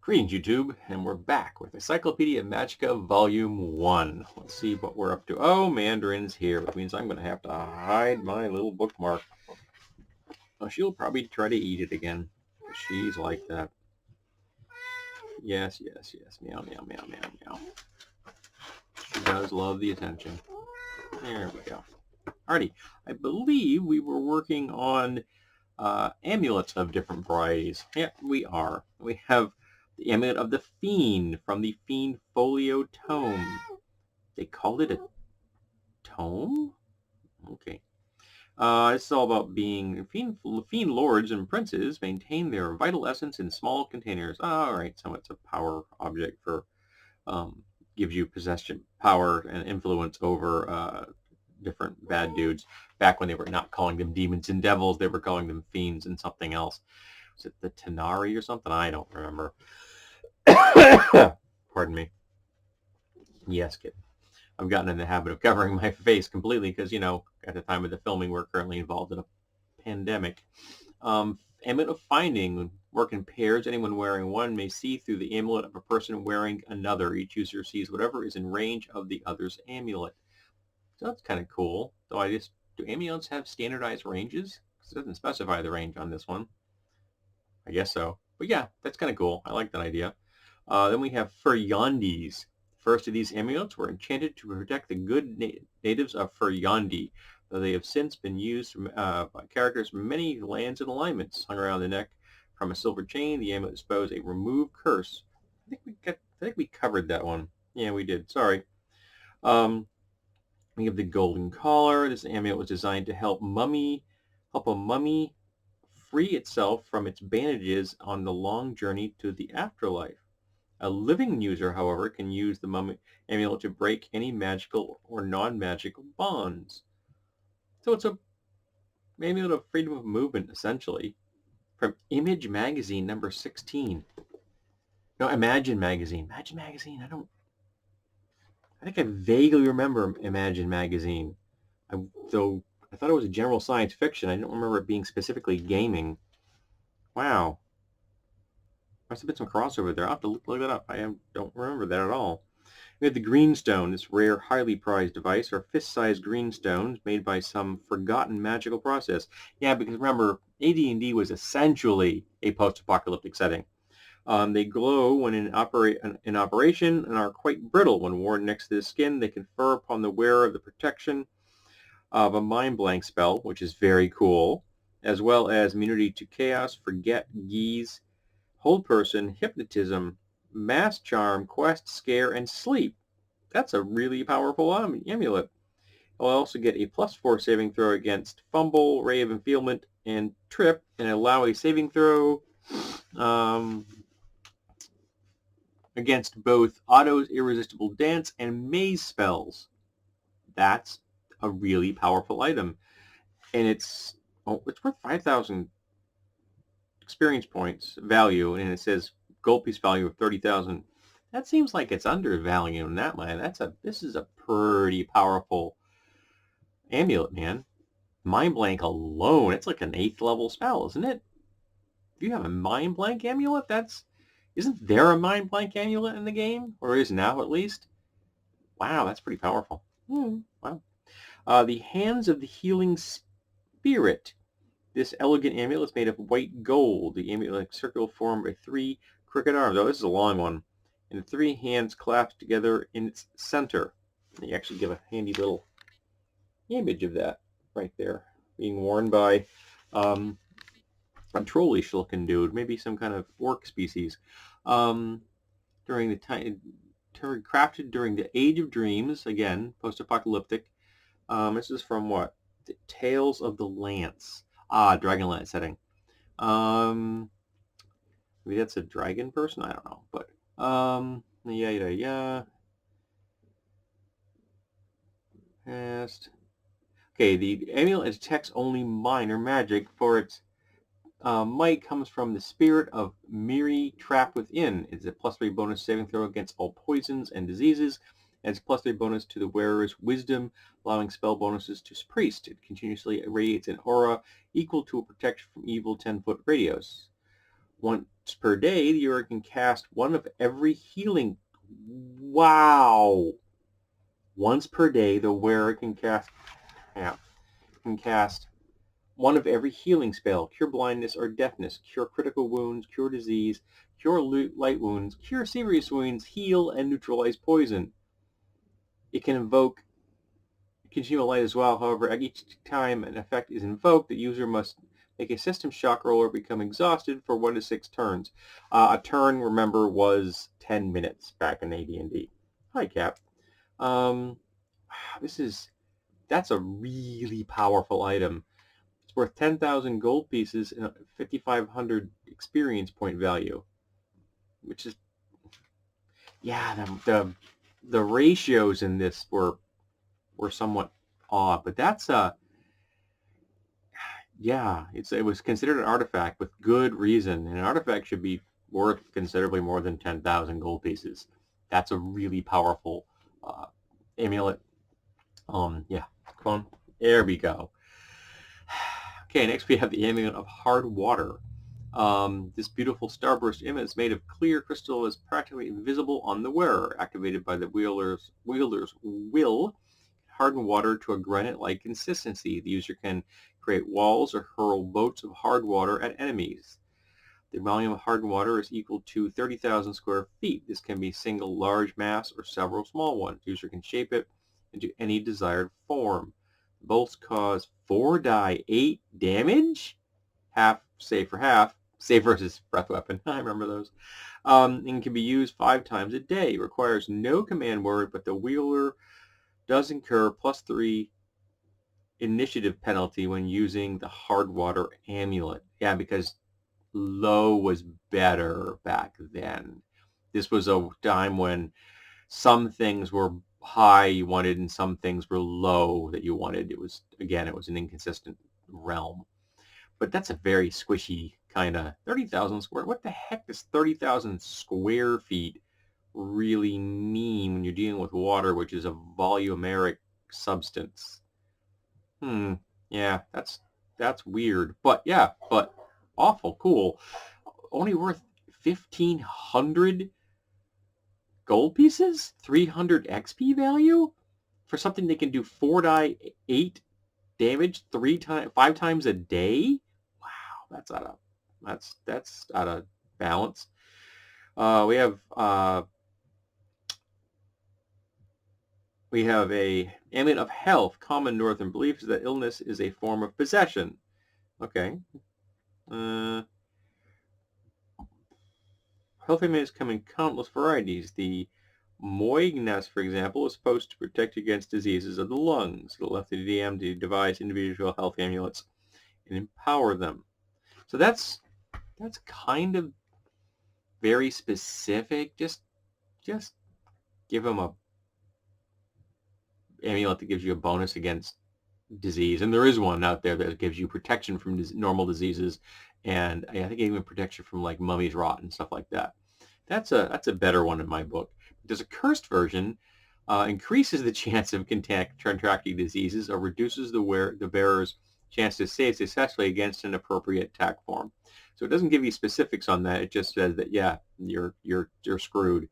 Greetings, YouTube, and we're back with Encyclopedia Magica Volume 1. Let's see what we're up to. Oh, Mandarin's here, which means I'm going to have to hide my little bookmark. Oh, she'll probably try to eat it again. She's like that. Yes, yes, yes. Meow, meow, meow, meow, meow. She does love the attention. There we go. Alrighty. I believe we were working on amulets of different varieties. Yeah, we are. We have the Amulet of the Fiend from the Fiend Folio Tome. They called it a tome? Okay. This is all about being fiend lords and princes maintain their vital essence in small containers. All right, so it's a power object for gives you possession, power, and influence over different bad dudes. Back when they were not calling them demons and devils, they were calling them fiends and something else. Was it the Tenari or something? I don't remember. Pardon me. Yes, kid. I've gotten in the habit of covering my face completely because, at the time of the filming, we're currently involved in a pandemic. Amulet of Finding. Work in pairs. Anyone wearing one may see through the amulet of a person wearing another. Each user sees whatever is in range of the other's amulet. So that's kind of cool. Though do amulets have standardized ranges? Because it doesn't specify the range on this one. I guess so. But yeah, that's kind of cool. I like that idea. Then we have Furyandis. First of these amulets were enchanted to protect the good natives of Furyandi, though they have since been used by characters from many lands and alignments. Hung around the neck from a silver chain, the amulet displays a remove curse. I think we covered that one. Yeah, we did. Sorry. We have the golden collar. This amulet was designed to help a mummy free itself from its bandages on the long journey to the afterlife. A living user, however, can use the amulet to break any magical or non-magical bonds. So it's a amulet of freedom of movement, essentially. From Image Magazine, number 16. No, Imagine Magazine. Imagine Magazine, I think I vaguely remember Imagine Magazine. Though I thought it was a general science fiction. I don't remember it being specifically gaming. Wow. Must have been some crossover there. I'll have to look that up. I don't remember that at all. We have the Greenstone, this rare, highly prized device, or fist-sized greenstones made by some forgotten magical process. Yeah, because remember, AD&D was essentially a post-apocalyptic setting. They glow when in operation and are quite brittle. When worn next to the skin, they confer upon the wearer the protection of a mind blank spell, which is very cool, as well as immunity to chaos, forget, geese, hold person, hypnotism, mass charm, quest, scare, and sleep. That's a really powerful amulet. I'll also get a +4 saving throw against fumble, ray of enfeelment, and trip, and allow a saving throw against both Otto's irresistible dance and maze spells. That's a really powerful item, and it's worth 5,000 experience points value, and it says gold piece value of 30,000. That seems like it's undervalued in that way. This is a pretty powerful amulet, man. Mind blank alone, it's like an 8th level spell, isn't it? If you have a mind blank amulet, isn't there a mind blank amulet in the game, or is now at least? Wow, that's pretty powerful. Wow. The Hands of the Healing Spirit. This elegant amulet is made of white gold. The amulet circle formed by 3 crooked arms. Oh, this is a long one. And 3 hands clasped together in its center. They actually give a handy little image of that right there, being worn by a trollish looking dude, maybe some kind of orc species. During the time crafted during the Age of Dreams, again, post-apocalyptic. This is from what? The Tales of the Lance. Dragonlance setting. Maybe that's a dragon person? I don't know. But, yeah. Past. Okay, the amulet detects only minor magic, for its might comes from the spirit of Miri trapped within. It's a +3 bonus saving throw against all poisons and diseases. And it's +3 bonus to the wearer's wisdom, allowing spell bonuses to priest. It continuously irradiates an aura equal to a protection from evil 10-foot radius. Once per day, the viewer can cast one of every healing. Wow! Once per day, the wearer can cast one of every healing spell: cure blindness or deafness, cure critical wounds, cure disease, cure light wounds, cure serious wounds, heal, and neutralize poison. It can invoke continual light as well. However, at each time an effect is invoked, the user must make a system shock roll or become exhausted for 1 to 6 turns. A turn, remember, was 10 minutes back in AD&D. Hi, Cap. Um, that's a really powerful item. It's worth 10,000 gold pieces and 5,500 experience point value, which is, yeah, the ratios in this were somewhat odd, but that's yeah, it was considered an artifact with good reason, and an artifact should be worth considerably more than 10,000 gold pieces. That's a really powerful amulet. Yeah, come on, there we go. Okay, next we have the amulet of hard water. This beautiful starburst amulet is made of clear crystal, is practically invisible on the wearer. Activated by the wielder's will, harden water to a granite-like consistency. The user can create walls or hurl boats of hard water at enemies. The volume of hardened water is equal to 30,000 square feet. This can be a single large mass or several small ones. The user can shape it into any desired form. Bolts cause 4 die 8 damage. Half, save for half. Save versus breath weapon. I remember those. And can be used 5 times a day. Requires no command word, but the wielder does incur +3 initiative penalty when using the hard water amulet. Yeah, because low was better back then. This was a time when some things were high you wanted and some things were low that you wanted. It was an inconsistent realm. But that's a very squishy kind of 30,000 square. What the heck does 30,000 square feet really mean when you're dealing with water, which is a volumeric substance? Yeah, that's weird. But yeah, but awful cool. Only worth 1,500 gold pieces? 300 XP value? For something they can do 4 die 8 damage 5 times a day? Wow, that's out of balance. We have a amulet of health. Common northern belief is that illness is a form of possession. Okay. Health amulets come in countless varieties. The Moignas, for example, is supposed to protect against diseases of the lungs. It left the DM to devise individual health amulets and empower them. So that's kind of very specific. Just give them a amulet that gives you a bonus against disease, and there is one out there that gives you protection from normal diseases, and I think even protection from like mummy's rot and stuff like that. That's a better one in my book. There's a cursed version, increases the chance of contracting diseases or reduces the bearer's chance to save successfully against an appropriate attack form. So it doesn't give you specifics on that. It just says that yeah, you're screwed.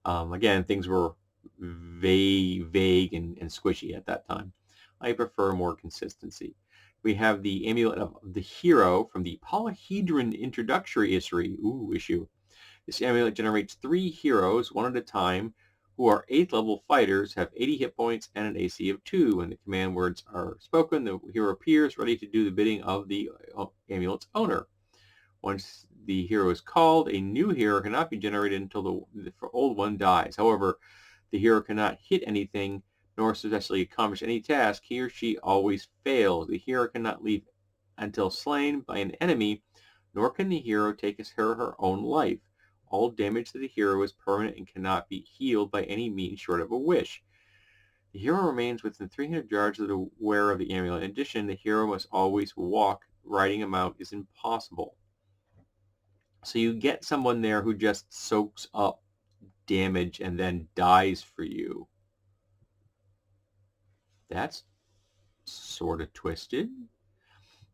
Again, things were vague and squishy at that time. I prefer more consistency. We have the amulet of the hero from the Polyhedron introductory issue. This amulet generates 3 heroes, one at a time, who are 8th level fighters, have 80 hit points, and an AC of 2. When the command words are spoken, the hero appears ready to do the bidding of the amulet's owner. Once the hero is called, a new hero cannot be generated until the old one dies. However, the hero cannot hit anything nor successfully accomplish any task. He or she always fails. The hero cannot leave until slain by an enemy, nor can the hero take his or her own life. All damage to the hero is permanent and cannot be healed by any means short of a wish. The hero remains within 300 yards of the wearer of the amulet. In addition, the hero must always walk. Riding him out is impossible. So you get someone there who just soaks up damage and then dies for you. That's sort of twisted.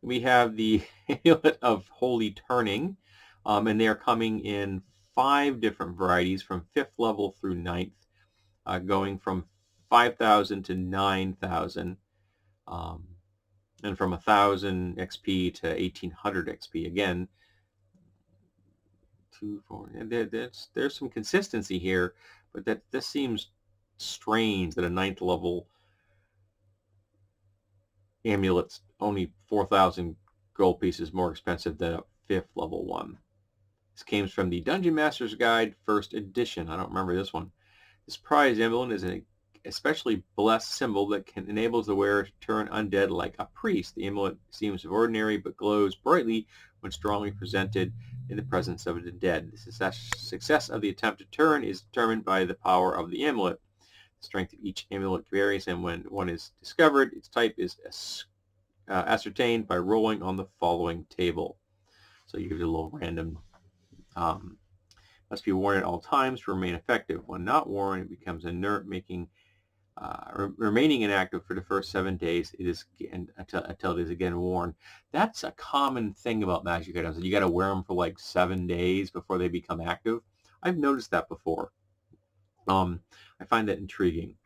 We have the amulet of holy turning. And they are coming in 5 different varieties from 5th level through 9th, going from 5,000 to 9,000, and from 1,000 XP to 1,800 XP. Again, 2, 4. There's some consistency here, but this seems strange that a 9th level amulet's only 4,000 gold pieces more expensive than a 5th level one. This came from the Dungeon Master's Guide, 1st edition. I don't remember this one. This prize amulet is an especially blessed symbol that enables the wearer to turn undead like a priest. The amulet seems ordinary but glows brightly when strongly presented in the presence of the dead. The success of the attempt to turn is determined by the power of the amulet. The strength of each amulet varies, and when one is discovered, its type is ascertained by rolling on the following table. So you give it a little random. Must be worn at all times to remain effective. When not worn, it becomes inert, remaining inactive for the first 7 days. It is until it is again worn. That's a common thing about magic items. You got to wear them for like 7 days before they become active. I've noticed that before. I find that intriguing.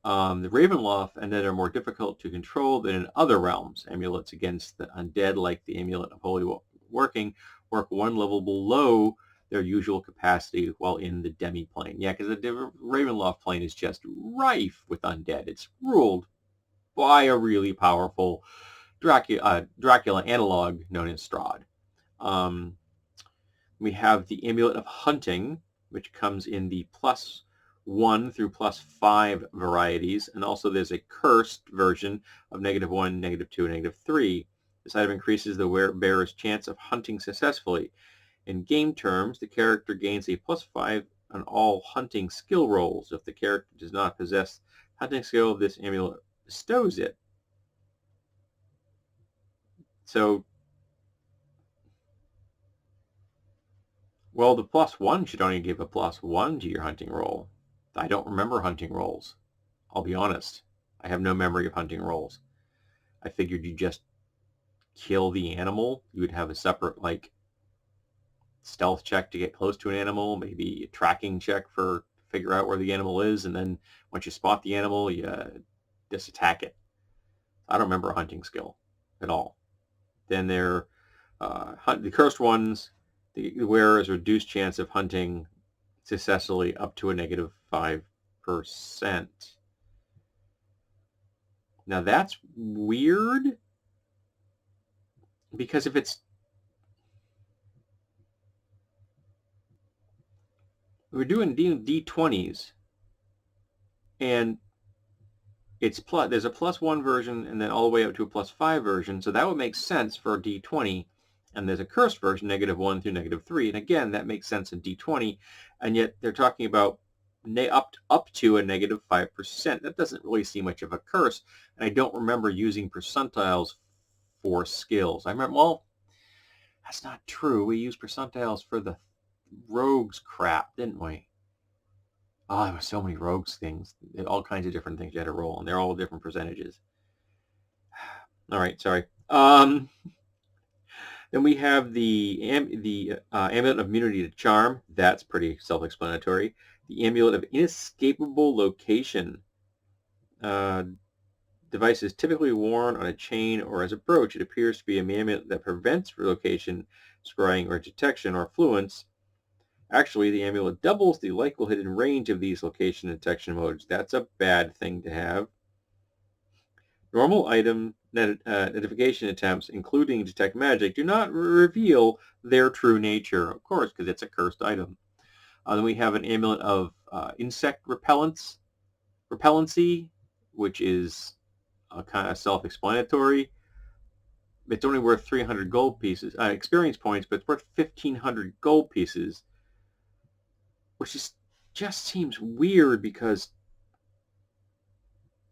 The Ravenloft and that are more difficult to control than in other realms. Amulets against the undead, like the Amulet of Holy Working, work 1 level below their usual capacity while in the demi-plane. Yeah, because the Ravenloft plane is just rife with undead. It's ruled by a really powerful Dracula analog known as Strahd. We have the Amulet of Hunting, which comes in the +1 through +5 varieties, and also there's a cursed version of -1, -2, and -3. This item increases the bearer's chance of hunting successfully. In game terms, the character gains a +5 on all hunting skill rolls. If the character does not possess hunting skill, this amulet bestows it. So, well, the +1 should only give a +1 to your hunting roll. I don't remember hunting rolls. I'll be honest. I have no memory of hunting rolls. I figured you just kill the animal. You would have a separate, like, stealth check to get close to an animal, maybe a tracking check for figure out where the animal is, and then once you spot the animal, you just attack it. I don't remember a hunting skill at all. Then there, the cursed ones, the wearer has a reduced chance of hunting successfully up to a -5%. Now that's weird, because if it's, we're doing D20s, and there's a +1 version and then all the way up to a +5 version, so that would make sense for a D20. And there's a cursed version, -1 through -3, and again, that makes sense in D20, and yet they're talking about up to a -5%. That doesn't really seem much of a curse, and I don't remember using percentiles for skills. I remember, well, that's not true. We used percentiles for the rogues crap, didn't we? Oh, there were so many rogues things. All kinds of different things you had to roll, and they're all different percentages. All right, sorry. Then we have the Amulet of Immunity to Charm. That's pretty self-explanatory. The Amulet of Inescapable Location. Device is typically worn on a chain or as a brooch. It appears to be an amulet that prevents relocation, scrying, or detection, or fluence. Actually, the amulet doubles the likelihood and range of these location and detection modes. That's a bad thing to have. Normal item identification attempts, including detect magic, do not reveal their true nature, of course, because it's a cursed item. Then we have an amulet of insect repellency, which is kind of self-explanatory. It's only worth 300 gold pieces, experience points, but it's worth 1,500 gold pieces, which just seems weird because,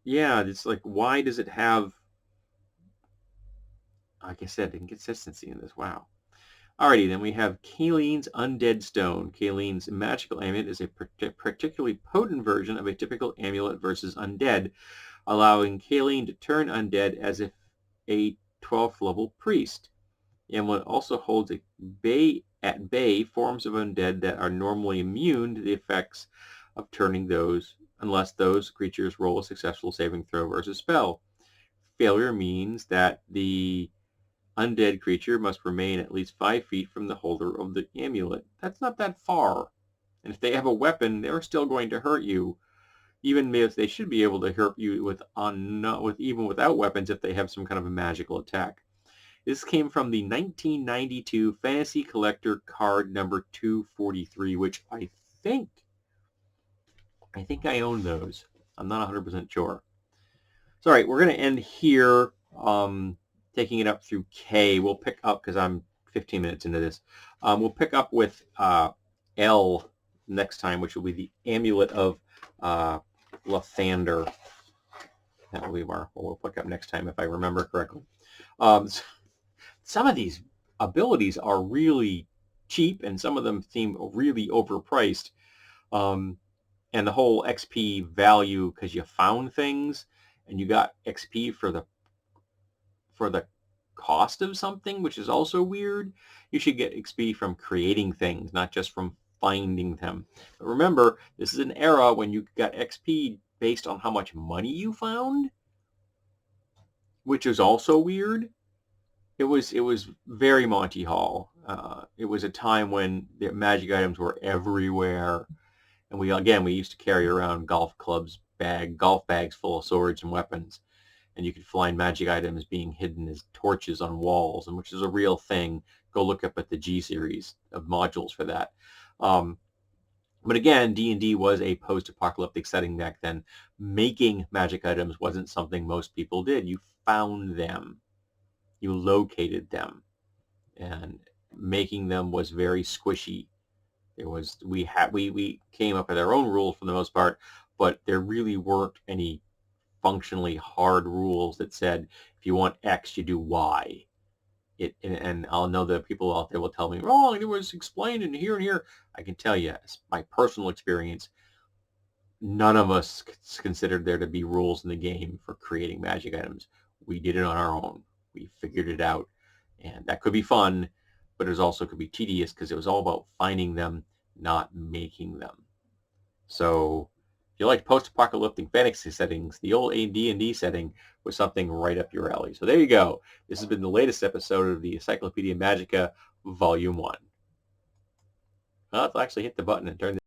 yeah, it's like, why does it have, like I said, inconsistency in this? Wow. Alrighty, then we have Kayleen's Undead Stone. Kayleen's magical amulet is a particularly potent version of a typical amulet versus undead, allowing Kayleen to turn undead as if a 12th level priest. The amulet also holds a at bay forms of undead that are normally immune to the effects of turning those, unless those creatures roll a successful saving throw versus spell. Failure means that the undead creature must remain at least 5 feet from the holder of the amulet. That's not that far. And if they have a weapon, they're still going to hurt you, even if they should be able to hurt you even without weapons if they have some kind of a magical attack. This came from the 1992 Fantasy Collector card number 243, which I think I own those. I'm not 100% sure. So, all right, we're going to end here, taking it up through K. We'll pick up, because I'm 15 minutes into this, we'll pick up with L next time, which will be the Amulet of Lathander. That will be what we'll pick up next time, if I remember correctly. Some of these abilities are really cheap, and some of them seem really overpriced. And the whole XP value, because you found things and you got XP for the cost of something, which is also weird. You should get XP from creating things, not just from finding them. But remember, this is an era when you got XP based on how much money you found, which is also weird. It was very Monty Hall. It was a time when the magic items were everywhere, and we used to carry around golf bags full of swords and weapons, and you could find magic items being hidden as torches on walls, and which is a real thing. Go look up at the G series of modules for that. But again, D&D was a post-apocalyptic setting back then. Making magic items wasn't something most people did. You found them. You located them, and making them was very squishy. We came up with our own rules for the most part, but there really weren't any functionally hard rules that said if you want X, you do Y. And I'll know that people out there will tell me, "Oh, it was explained in here and here." I can tell you, my personal experience, none of us considered there to be rules in the game for creating magic items. We did it on our own. We figured it out, and that could be fun, but it also could be tedious because it was all about finding them, not making them. So if you like post-apocalyptic fantasy settings, the old D&D setting was something right up your alley. So there you go. This has been the latest episode of the Encyclopedia Magica, Volume 1. Well, let's actually hit the button and turn this